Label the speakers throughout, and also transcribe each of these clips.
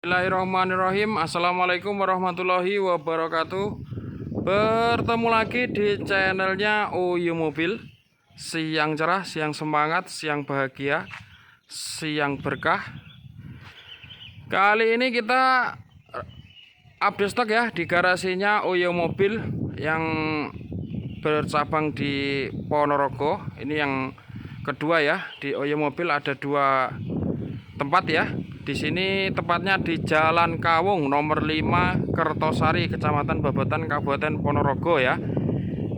Speaker 1: Bismillahirrahmanirrahim. Assalamualaikum warahmatullahi wabarakatuh. Bertemu lagi di channelnya Oyo Mobil. Siang cerah, siang semangat, siang bahagia, siang berkah. Kali ini kita update stok ya di garasinya Oyo Mobil yang bercabang di Ponorogo. Ini yang kedua ya. Di Oyo Mobil ada dua tempat ya. Di sini tepatnya di Jalan Kawung nomor 5 Kertosari, Kecamatan Babatan, Kabupaten Ponorogo ya.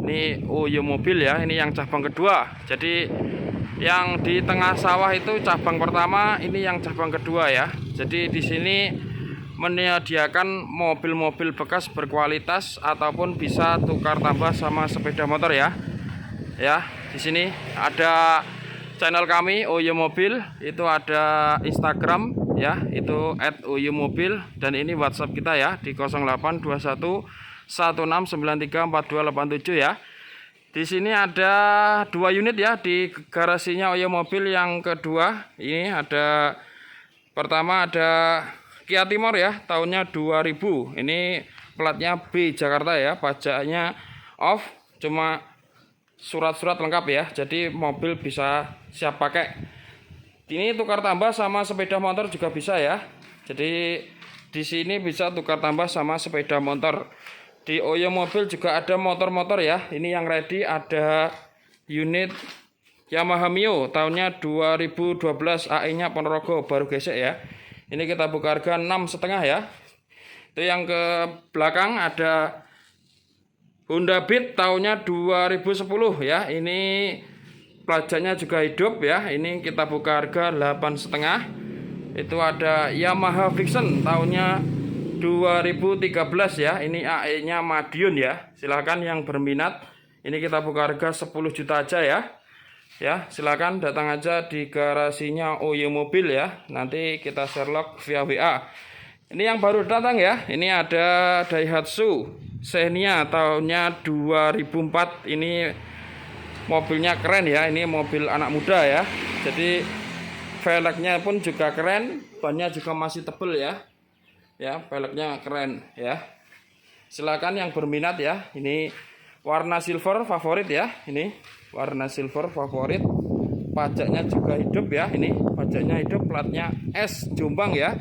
Speaker 1: Ini Oyo Mobil ya, ini yang cabang kedua. Jadi yang di tengah sawah itu cabang pertama, ini yang cabang kedua ya. Jadi di sini menyediakan mobil-mobil bekas berkualitas ataupun bisa tukar tambah sama sepeda motor ya. Ya, di sini ada channel kami Oyo Mobil, itu ada Instagram ya, itu @oyomobil, dan ini WhatsApp kita ya di 0821 16934287 ya. Di sini ada dua unit ya di garasinya Oyo Mobil yang kedua. Ini ada pertama ada Kia Timor ya, tahunnya 2000. Ini platnya B Jakarta ya, pajaknya off, cuma surat-surat lengkap ya. Jadi mobil bisa siap pakai. Ini tukar tambah sama sepeda motor juga bisa ya. Jadi di sini bisa tukar tambah sama sepeda motor. Di Oyo Mobil juga ada motor-motor ya. Ini yang ready ada unit Yamaha Mio tahunnya 2012, AE-nya Ponorogo, baru gesek ya. Ini kita buka harga 6,5 ya. Itu yang ke belakang ada Honda Beat tahunnya 2010 ya. Ini plajaknya juga hidup ya. Ini kita buka harga 8,5. Itu ada Yamaha Vision tahunnya 2013 ya. Ini AE-nya Madiun ya. Silahkan yang berminat. Ini kita buka harga 10 juta aja ya. Ya, silakan datang aja di garasinya Oyo Mobil ya. Nanti kita Sherlock via WA. Ini yang baru datang ya. Ini ada Daihatsu Xenia tahunnya 2004. Ini mobilnya keren ya, ini mobil anak muda ya. Jadi velgnya pun juga keren, bannya juga masih tebel ya. Ya, velgnya keren ya. Silakan yang berminat ya. Ini warna silver favorit ya. Ini warna silver favorit. Pajaknya juga hidup ya. Ini pajaknya hidup, platnya S Jombang ya.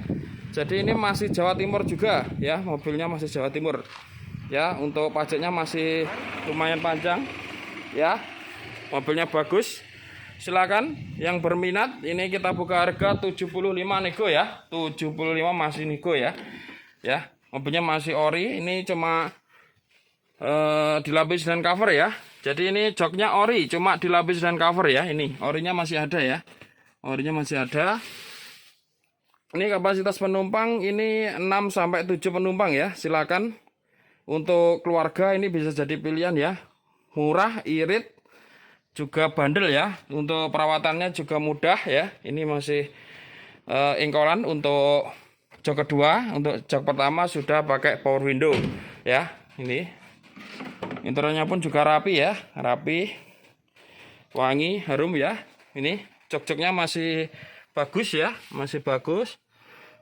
Speaker 1: Jadi ini masih Jawa Timur juga ya, mobilnya masih Jawa Timur. Ya, untuk pajaknya masih lumayan panjang ya. Mobilnya bagus. Silakan yang berminat. Ini kita buka harga 75 nego ya. 75 masih nego ya. Ya, mobilnya masih ori. Ini cuma dilapis dan cover ya. Jadi ini joknya ori, cuma dilapis dan cover ya. Ini orinya masih ada ya. Orinya masih ada. Ini kapasitas penumpang ini 6 sampai 7 penumpang ya. Silakan. Untuk keluarga ini bisa jadi pilihan ya. Murah, irit, juga bandel ya. Untuk perawatannya juga mudah ya. Ini masih engkolan untuk jok kedua. Untuk jok pertama sudah pakai power window ya. Ini interiornya pun juga rapi ya, rapi, wangi, harum ya. Ini jok-joknya masih bagus ya, masih bagus.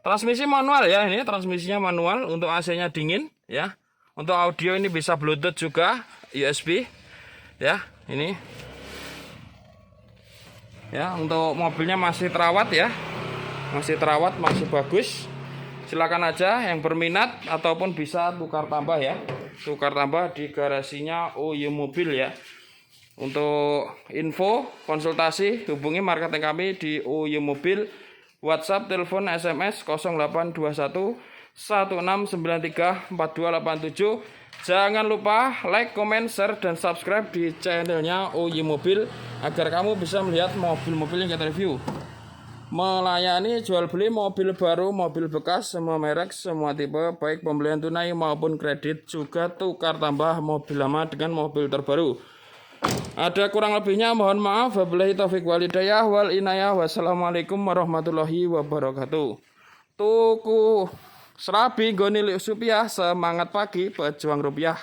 Speaker 1: Transmisi manual ya, ini transmisinya manual. Untuk AC-nya dingin ya. Untuk audio ini bisa Bluetooth juga, USB ya. Ini ya, untuk mobilnya masih terawat ya, masih terawat, masih bagus. Silakan aja yang berminat ataupun bisa tukar tambah ya, tukar tambah di garasinya Oyo Mobil ya. Untuk info konsultasi hubungi marketing kami di Oyo Mobil. WhatsApp, telepon, SMS 0821 1693 4287. Jangan lupa like, comment, share, dan subscribe di channelnya Oyo Mobil agar kamu bisa melihat mobil-mobil yang kita review. Melayani jual beli mobil baru, mobil bekas, semua merek, semua tipe, baik pembelian tunai maupun kredit, juga tukar tambah mobil lama dengan mobil terbaru. Ada kurang lebihnya mohon maaf. Wabillahi taufik walhidayah wal inayah. Wassalamualaikum warahmatullahi wabarakatuh. Tuku Serabi Goni Supiah, semangat pagi pejuang rupiah.